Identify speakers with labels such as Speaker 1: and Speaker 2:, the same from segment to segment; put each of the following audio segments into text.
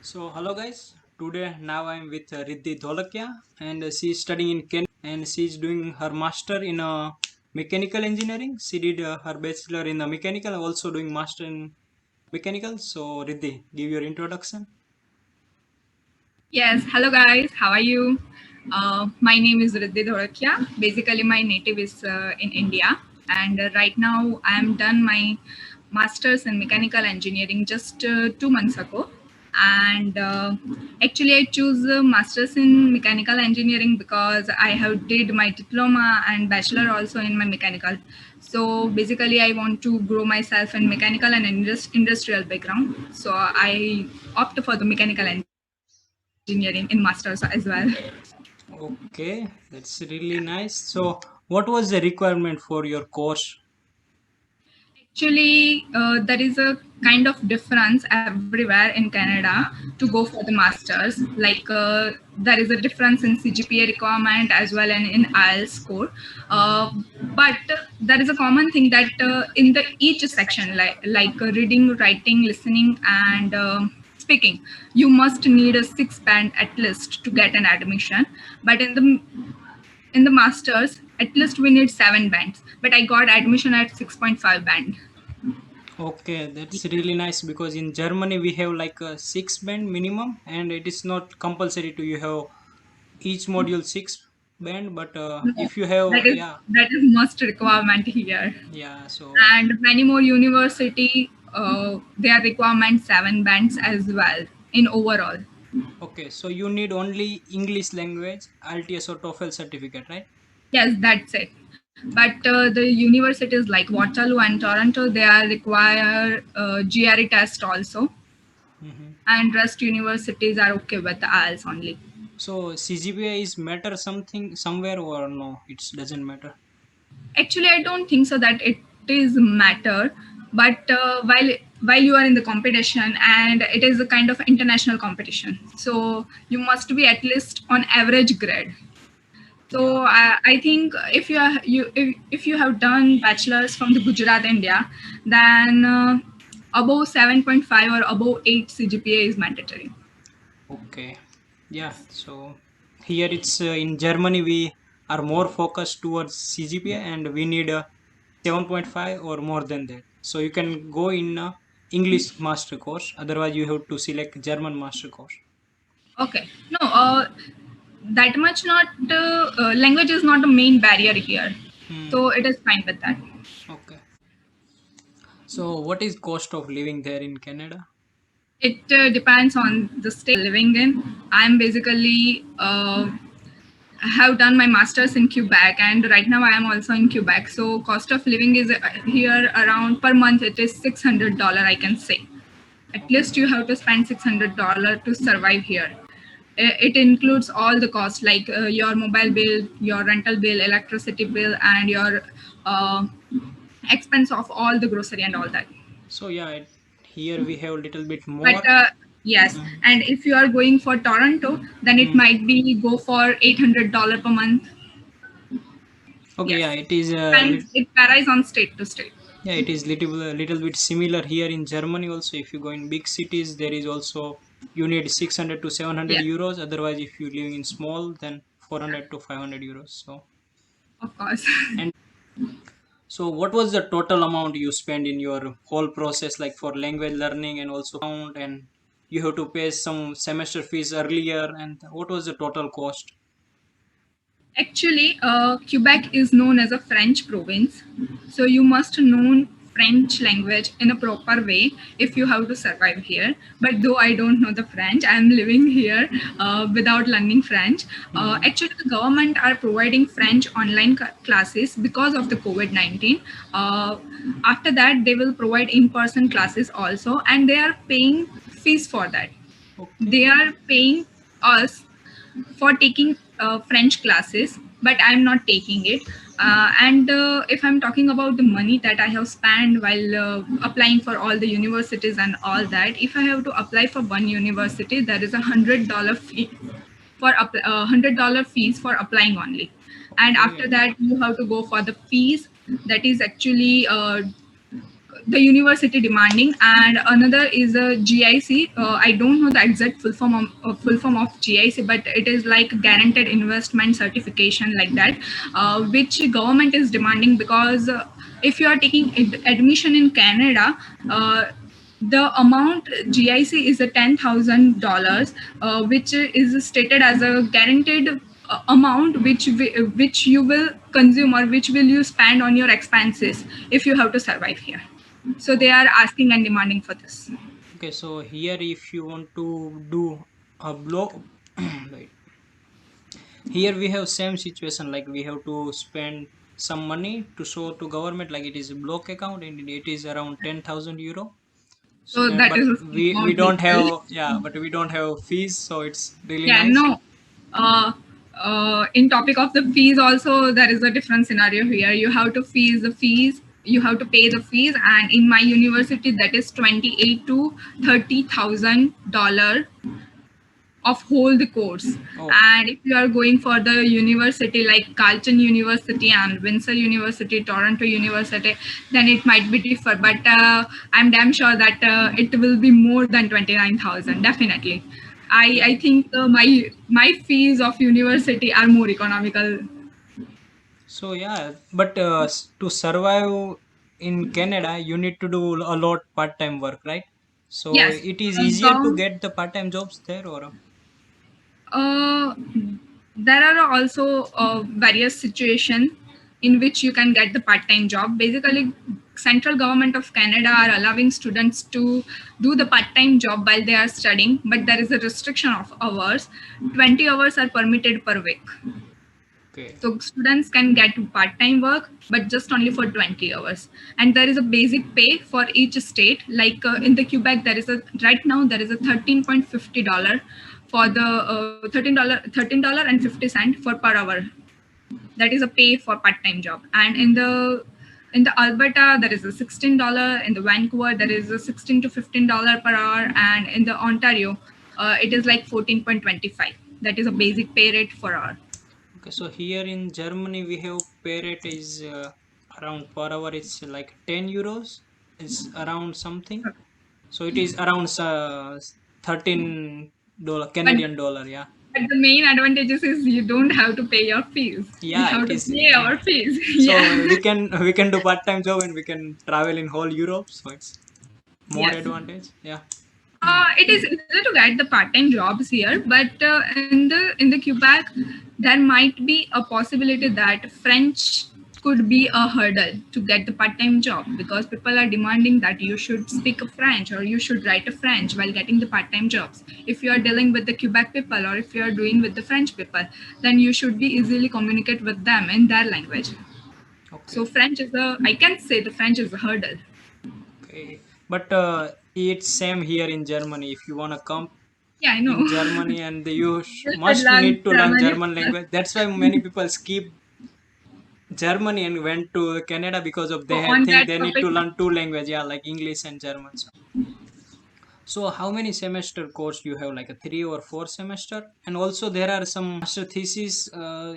Speaker 1: So hello guys, today now I'm with Riddhi Dholakia and she is studying in Kenya and she is doing her master in mechanical engineering. She did her bachelor in mechanical, also doing master in mechanical. So Riddhi, give your introduction.
Speaker 2: Yes, hello guys, how are you? My name is Riddhi Dholakia. Basically, my native is in India, and right now I am done my master's in mechanical engineering just 2 months ago. And actually, I choose master's in mechanical engineering because I have did my diploma and bachelor also in my mechanical. So basically, I want to grow myself in mechanical and industrial background. So I opt for the mechanical engineering in masters as well.
Speaker 1: Okay, that's really nice. So what was the requirement for your course?
Speaker 2: Actually, there is a kind of difference everywhere in Canada to go for the masters. Like there is a difference in CGPA requirement as well and in IELTS score.
Speaker 1: Mhm.
Speaker 2: But there is a common thing that in the each section, like reading, writing, listening, and speaking, you must need a 6 band at least to get an admission. But in the masters, at least we need 7 bands. But I got admission at 6.5 band.
Speaker 1: Okay, that's really nice because in Germany we have like a six band minimum and it is not compulsory to you have each module six band, but
Speaker 2: No,
Speaker 1: if you have,
Speaker 2: that is must requirement here.
Speaker 1: yeah, so
Speaker 2: And many more university their requirement 7 bands as well in overall.
Speaker 1: okay, so you need only English language IELTS or TOEFL certificate, right?
Speaker 2: Yes, that's it. But the universities like Waterloo and Toronto, they are require GRE test also,
Speaker 1: Hmm.
Speaker 2: and rest universities are okay with the IELTS only.
Speaker 1: So CGPA is matter something somewhere or no? It doesn't matter.
Speaker 2: Actually, I don't think so that it is matter. But while you are in the competition, and it is a kind of international competition, so you must be at least on average grade.
Speaker 1: Yeah.
Speaker 2: So I think if you have done bachelor's from the Gujarat, India, then above 7.5 or above 8 CGPA is mandatory.
Speaker 1: Okay. Yeah. So here it's in Germany we are more focused towards CGPA and we need a 7.5 or more than that. So you can go in a English master course. Otherwise you have to select German master course.
Speaker 2: Okay, no, that much not language is not a main barrier here,
Speaker 1: Hmm.
Speaker 2: so it is fine with that.
Speaker 1: Okay. So what is cost of living there in Canada?
Speaker 2: It depends on the state living in. I'm basically have done my masters in Quebec, and right now I am also in Quebec. So cost of living is here around per month. It is $600. I can say at least
Speaker 1: Okay.
Speaker 2: you have to spend $600 to survive here. It includes all the costs like your mobile bill, your rental bill, electricity bill, and your uh, expense of all the grocery and all that.
Speaker 1: So yeah, here we have a little bit
Speaker 2: But
Speaker 1: more.
Speaker 2: yes,
Speaker 1: Mhm.
Speaker 2: and if you are going for Toronto, then it
Speaker 1: Hmm.
Speaker 2: might be go for $800 per month.
Speaker 1: Okay, yeah,
Speaker 2: Yes,
Speaker 1: it is
Speaker 2: and it varies on state to state.
Speaker 1: yeah, it is little bit similar here in Germany also. If you go in big cities, there is also you need 600 to 700
Speaker 2: Yes,
Speaker 1: euros. Otherwise, if you living in small, then 400 to 500 euros. So
Speaker 2: of course.
Speaker 1: and so what was the total amount you spend in your whole process, like for language learning and also found and you have to pay some semester fees earlier and what was the total cost?
Speaker 2: Actually, Quebec is known as a French province, so you must know French language in a proper way if you have to survive here. But though I don't know the French, I am living here without learning French.
Speaker 1: Hmm.
Speaker 2: Actually, the government are providing French online classes because of the COVID-19. Uh, After that, they will provide in-person classes also, and they are paying fees for that. They
Speaker 1: Okay.
Speaker 2: are paying us for taking French classes, but I'm not taking it. And if I'm talking about the money that I have spent while applying for all the universities and all that, if I have to apply for one university, there is $100 fee for $100 fees for applying only. And after
Speaker 1: Okay.
Speaker 2: that, you have to go for the fees that is actually the university demanding, and another is a GIC. I don't know the exact full form of GIC, but it is like guaranteed investment certification like that, which government is demanding because if you are taking admission in Canada. The amount GIC is a $10,000, which is stated as a guaranteed amount which you will consume or which will you spend on your expenses if you have to survive here. So they are asking and demanding for this.
Speaker 1: Okay, so here if you want to do a block, right, here we have same situation, like we have to spend some money to show to government like it is a block account and it is around 10,000 euro. So,
Speaker 2: So that
Speaker 1: but
Speaker 2: is the same
Speaker 1: we
Speaker 2: amount
Speaker 1: don't have,
Speaker 2: basically.
Speaker 1: yeah, but we don't have fees, so it's really
Speaker 2: Yeah,
Speaker 1: nice.
Speaker 2: no. Uh, in topic of the fees, also there is a different scenario here. You have to fees the fees. You have to pay the fees, and in my university, that is 28 to $30,000 of whole the course.
Speaker 1: Oh,
Speaker 2: And if you are going for the university like Carleton University and Windsor University, Toronto University, then it might be differ. But I'm damn sure that it will be more than 29,000. Definitely.
Speaker 1: okay.
Speaker 2: I think my fees of university are more economical.
Speaker 1: So yeah, but to survive in Canada, you need to do a lot part-time work, right? So
Speaker 2: Yes.
Speaker 1: it is easier to get the part-time jobs there, or
Speaker 2: Uh, there are also various situations in which you can get the part-time job. Basically, central government of Canada are allowing students to do the part-time job while they are studying, but there is a restriction of hours. 20 hours are permitted per week.
Speaker 1: okay,
Speaker 2: So students can get part-time work, but just only for 20 hours. And there is a basic pay for each state. Like in the Quebec, there is a right now there is a $13.50 for the $13 and 50 cent for per hour. That is a pay for part-time job. And in the Alberta, there is a $16. In the Vancouver, there is a 16 to $15 per hour, and in the Ontario, it is like 14.25. That is a basic pay rate for hour.
Speaker 1: okay. So here in Germany, we have pay rate is around per hour. It's like 10 euros. It's around something. So it is around $13
Speaker 2: But
Speaker 1: Canadian dollar. Yeah,
Speaker 2: But the main advantages is you don't have to pay your fees. We
Speaker 1: yeah,
Speaker 2: have
Speaker 1: it
Speaker 2: to
Speaker 1: is.
Speaker 2: pay our fees.
Speaker 1: So
Speaker 2: Yeah.
Speaker 1: we can do part-time job and we can travel in whole Europe. So it's more
Speaker 2: Yes.
Speaker 1: advantage. Yeah.
Speaker 2: It is easy to get the part-time jobs here, but in the Quebec, there might be a possibility that French could be a hurdle to get the part-time job because people are demanding that you should speak a French or you should write a French while getting the part-time jobs. If you are dealing with the Quebec people or if you are doing with the French people, then you should be easily communicate with them in their language. So
Speaker 1: Okay.
Speaker 2: French is I can say the French is a hurdle.
Speaker 1: Okay. But it's same here in Germany. If you wanna come
Speaker 2: Yeah, I
Speaker 1: in
Speaker 2: know.
Speaker 1: Germany and you
Speaker 2: You should
Speaker 1: must
Speaker 2: learn
Speaker 1: need to learn
Speaker 2: Germany
Speaker 1: German
Speaker 2: first.
Speaker 1: language. That's why many people skip Germany and went to Canada because of
Speaker 2: So
Speaker 1: they
Speaker 2: on
Speaker 1: think
Speaker 2: that
Speaker 1: they need
Speaker 2: topic,
Speaker 1: to learn two language, yeah, like English and German. So how many semester course you have, like a 3 or 4 semester? And also there are some master thesis.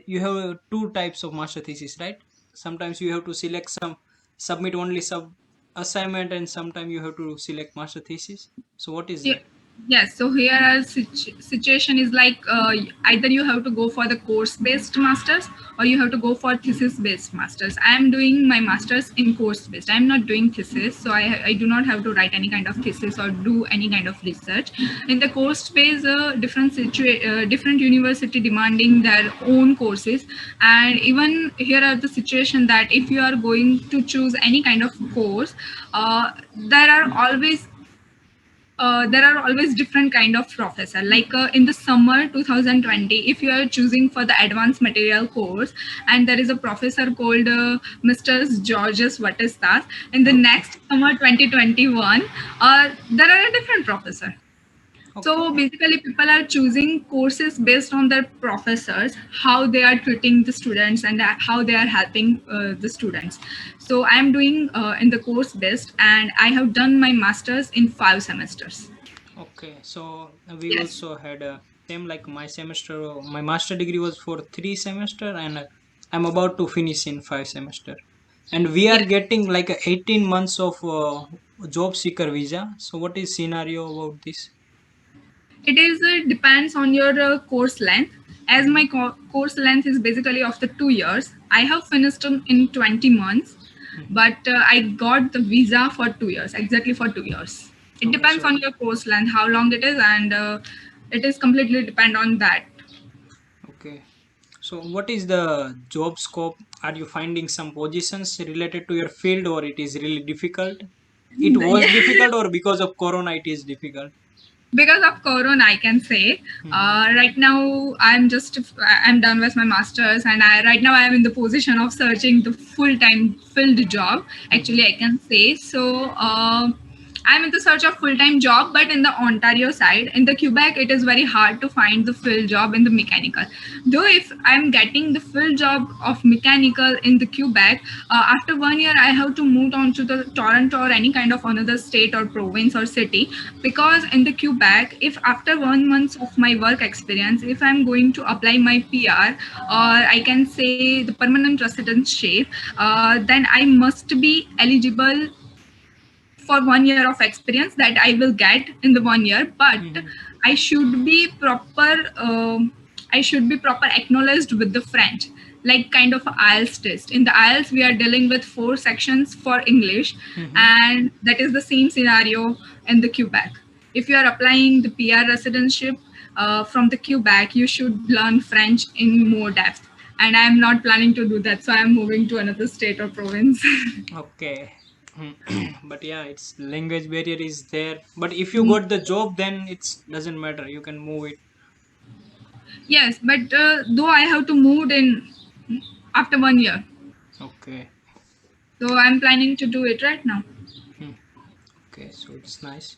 Speaker 1: You have two types of master thesis, right? Sometimes you have to select some submit only sub assignment, and sometimes you have to select master thesis. So what is that?
Speaker 2: Ye- yes, so here our situation is like either you have to go for the course based masters or you have to go for thesis based masters. I am doing my masters in course based. I am not doing thesis, so I do not have to write any kind of thesis or do any kind of research. In the course based, different university demanding their own courses, and even here are the situation that if you are going to choose any kind of course, there are always different kind of professor like in the summer 2020 if you are choosing for the advanced material course and there is a professor called Mr. Georges Vatistas. In the
Speaker 1: Okay.
Speaker 2: next summer 2021 there are a different professor.
Speaker 1: Okay.
Speaker 2: So basically, people are choosing courses based on their professors, how they are treating the students, and how they are helping the students. So I'm doing in the course based, and I have done my masters in 5 semesters.
Speaker 1: Okay. So we
Speaker 2: Yes.
Speaker 1: also had a same like my semester. My master degree was for 3 semester, and I'm about to finish in 5 semester. And we are
Speaker 2: Yes,
Speaker 1: getting like a 18 months of job seeker visa. So what is scenario about this?
Speaker 2: it is depends on your course length. As my
Speaker 1: Mhm.
Speaker 2: course length is basically of the 2 years, I have finished in 20 months,
Speaker 1: Mhm.
Speaker 2: but I got the visa for 2 years, exactly for 2 years. It
Speaker 1: Okay,
Speaker 2: depends
Speaker 1: so
Speaker 2: on your course length, how long it is, and it is completely depend on that.
Speaker 1: okay. So what is the job scope? Are you finding some positions related to your field or it is really difficult? It was
Speaker 2: Yeah.
Speaker 1: difficult or because of corona it is difficult?
Speaker 2: Because of corona, I can say
Speaker 1: Mhm.
Speaker 2: right now I'm done with my masters, and I right now I am in the position of searching the full-time filled job, actually
Speaker 1: Mhm.
Speaker 2: I can say. So I'm in the search of full-time job, but in the Ontario side, in the Quebec, it is very hard to find the full job in the mechanical. Though if I'm getting the full job of mechanical in the Quebec, after 1 year I have to move on to the Toronto or any kind of another state or province or city, because in the Quebec, if after 1 month of my work experience, if I'm going to apply my PR, or I can say the permanent residency, then I must be eligible for 1 year of experience that I will get in the 1 year, but
Speaker 1: Mhm.
Speaker 2: I should be proper. I should be proper acknowledged with the French, like kind of a IELTS test. In the IELTS, we are dealing with 4 sections for English,
Speaker 1: Mhm.
Speaker 2: and that is the same scenario in the Quebec. If you are applying the PR residentship from the Quebec, you should learn French in more depth. And I am not planning to do that, so I am moving to another state or province.
Speaker 1: Okay. But yeah, it's language barrier is there. But if you got the job, then it's doesn't matter. You can move it.
Speaker 2: Yes, but though I have to move in after 1 year,
Speaker 1: Okay.
Speaker 2: so I'm planning to do it right now.
Speaker 1: Hmm. Okay, so it's nice.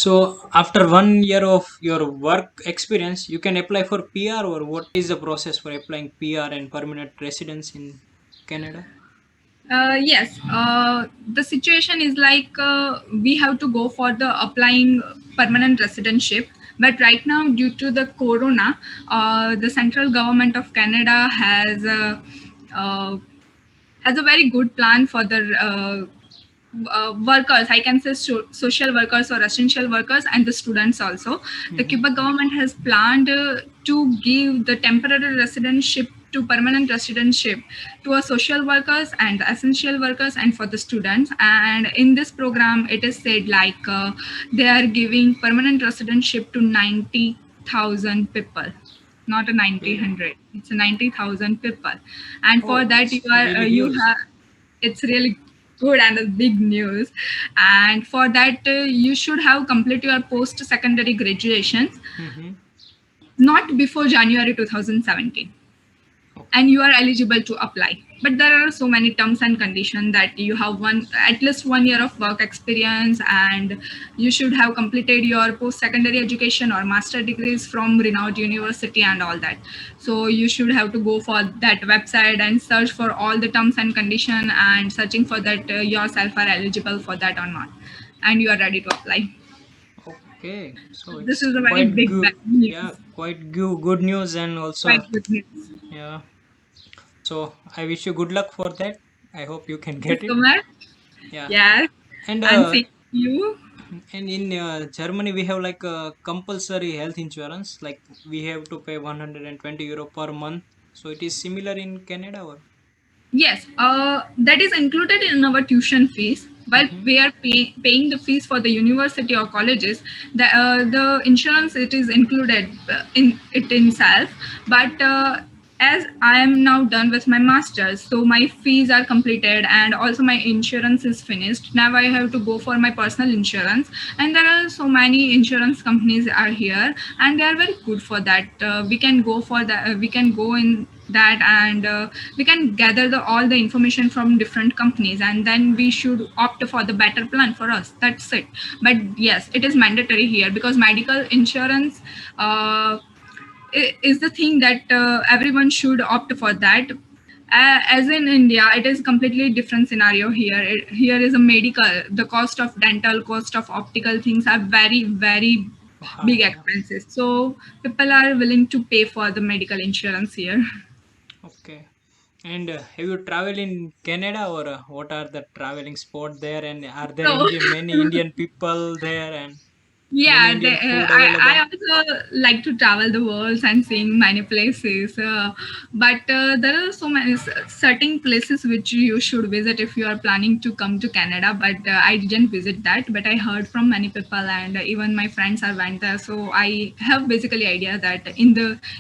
Speaker 1: So after 1 year of your work experience, you can apply for PR or what is the process for applying PR and permanent residence in Canada?
Speaker 2: Yes, the situation is like we have to go for the applying permanent residentship. But right now, due to the corona, the central government of Canada uh, has a very good plan for the workers, I can say social workers or essential workers, and the students also. The
Speaker 1: Mm-hmm.
Speaker 2: Quebec government has planned to give the temporary residentship to permanent residentship to our social workers and the essential workers and for the students. And in this program, it is said like they are giving permanent residentship to 90,000 people, not a 90
Speaker 1: Okay.
Speaker 2: 100. It's a 90,000 people, and for
Speaker 1: Oh,
Speaker 2: that
Speaker 1: it's really
Speaker 2: you
Speaker 1: huge.
Speaker 2: have, it's really good and a big news. And for that you should have completed your post secondary graduation
Speaker 1: Mm-hmm.
Speaker 2: not before January 2017, and you are eligible to apply. But there are so many terms and conditions that you have one at least 1 year of work experience, and you should have completed your post secondary education or master degrees from renowned university and all that. So you should have to go for that website and search for all the terms and condition, and searching for that yourself are eligible for that or not, and you are ready to apply.
Speaker 1: Okay. So
Speaker 2: This
Speaker 1: it's
Speaker 2: is a very
Speaker 1: quite
Speaker 2: big
Speaker 1: good.
Speaker 2: bad news,
Speaker 1: Yeah, quite good news and also
Speaker 2: quite good news.
Speaker 1: yeah. So I wish you good luck for that. I hope you can
Speaker 2: Thank you
Speaker 1: get it.
Speaker 2: so much.
Speaker 1: Yeah.
Speaker 2: Yes,
Speaker 1: And
Speaker 2: and same to you.
Speaker 1: in Germany we have like a compulsory health insurance. Like we have to pay 120 euro per month. So it is similar in Canada or?
Speaker 2: Yes, that is included in our tuition fees. While
Speaker 1: Mm-hmm.
Speaker 2: we are paying the fees for the university or colleges, the insurance it is included in it itself. But as I am now done with my masters, so my fees are completed and also my insurance is finished. Now I have to go for my personal insurance, and there are so many insurance companies are here, and they are very good for that. We can go for that. We can go in that, and we can gather all the information from different companies, and then we should opt for the better plan for us. That's it. But yes, it is mandatory here because medical insurance is the thing that everyone should opt for that. As in India, it is completely different scenario here. Here is a medical, the cost of dental, cost of optical things are very very big
Speaker 1: High, yeah.
Speaker 2: expenses, so people are willing to pay for the medical insurance here.
Speaker 1: Okay. And have you traveled in Canada, or what are the traveling spot there? And are there
Speaker 2: So,
Speaker 1: many Indian people there and many
Speaker 2: yeah,
Speaker 1: Indian food
Speaker 2: I
Speaker 1: available?
Speaker 2: also like to travel the world and seeing many places. But there are so many certain places which you should visit if you are planning to come to Canada. But I didn't visit that. But I heard from many people, and even my friends are went there. So I have basically idea that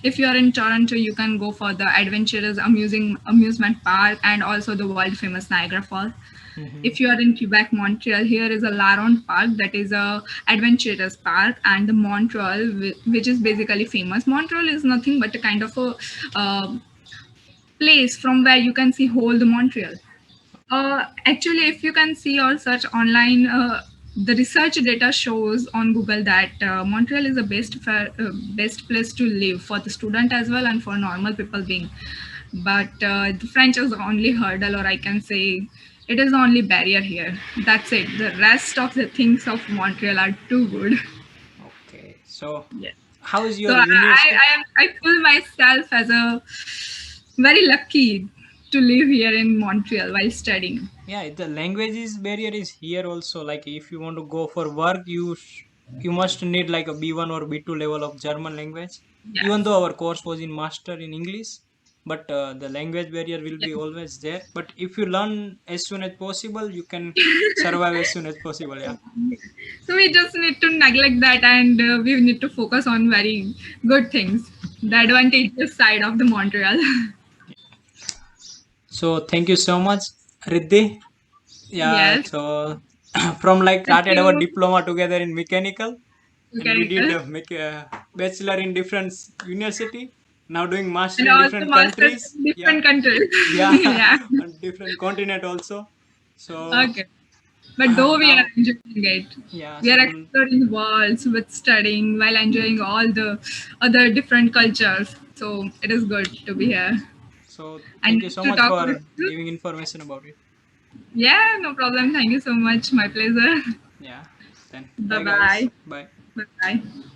Speaker 2: if you are in Toronto, you can go for the adventurous amusing amusement park and also the world famous Niagara Falls.
Speaker 1: Hmm.
Speaker 2: If you are in Quebec, Montreal, here is a Laron Park that is a adventurous park, and the Montreal, which is basically famous. Montreal is nothing but a kind of a place from where you can see whole the Montreal. Actually, if you can see or search online, the research data shows on Google that Montreal is the best place to live for the student as well and for normal people being. But the French is the only hurdle, or I can say it is the only barrier here. That's it. The rest of the things of Montreal are too good.
Speaker 1: Okay. So
Speaker 2: Yes.
Speaker 1: how is
Speaker 2: So
Speaker 1: your university?
Speaker 2: I feel myself as a very lucky to live here in Montreal while studying.
Speaker 1: Yeah, the languages barrier is here also. Like if you want to go for work, you must need like a B1 or B2 level of German language. Even
Speaker 2: Yes.
Speaker 1: though our course was in master in English, but the language barrier will
Speaker 2: Yes.
Speaker 1: be always there. But if you learn as soon as possible, you can survive as soon as possible. Yeah.
Speaker 2: So we just need to neglect that, and we need to focus on very good things, the
Speaker 1: Yeah.
Speaker 2: advantageous side of the Montreal.
Speaker 1: So thank you so much, Riddhi. Yeah.
Speaker 2: Yes.
Speaker 1: So from like
Speaker 2: Thank
Speaker 1: started our
Speaker 2: you,
Speaker 1: diploma together in mechanical, and we did
Speaker 2: mechanical,
Speaker 1: make a bachelor in different university, now doing master
Speaker 2: and
Speaker 1: in
Speaker 2: also
Speaker 1: different
Speaker 2: masters
Speaker 1: countries.
Speaker 2: in
Speaker 1: Yeah.
Speaker 2: different countries.
Speaker 1: Yeah.
Speaker 2: Yeah.
Speaker 1: On different continent also. So
Speaker 2: Okay. But though we are
Speaker 1: now,
Speaker 2: enjoying it,
Speaker 1: yeah,
Speaker 2: we are
Speaker 1: so
Speaker 2: exploring worlds with studying while enjoying all the other different cultures. So it is good to be here and
Speaker 1: thank you
Speaker 2: nice
Speaker 1: so
Speaker 2: to
Speaker 1: much
Speaker 2: talk
Speaker 1: for
Speaker 2: with you.
Speaker 1: giving information about it.
Speaker 2: Yeah, no problem. Thank you so much. My pleasure.
Speaker 1: Yeah, then
Speaker 2: Bye
Speaker 1: bye guys,
Speaker 2: bye.
Speaker 1: bye.
Speaker 2: Bye bye.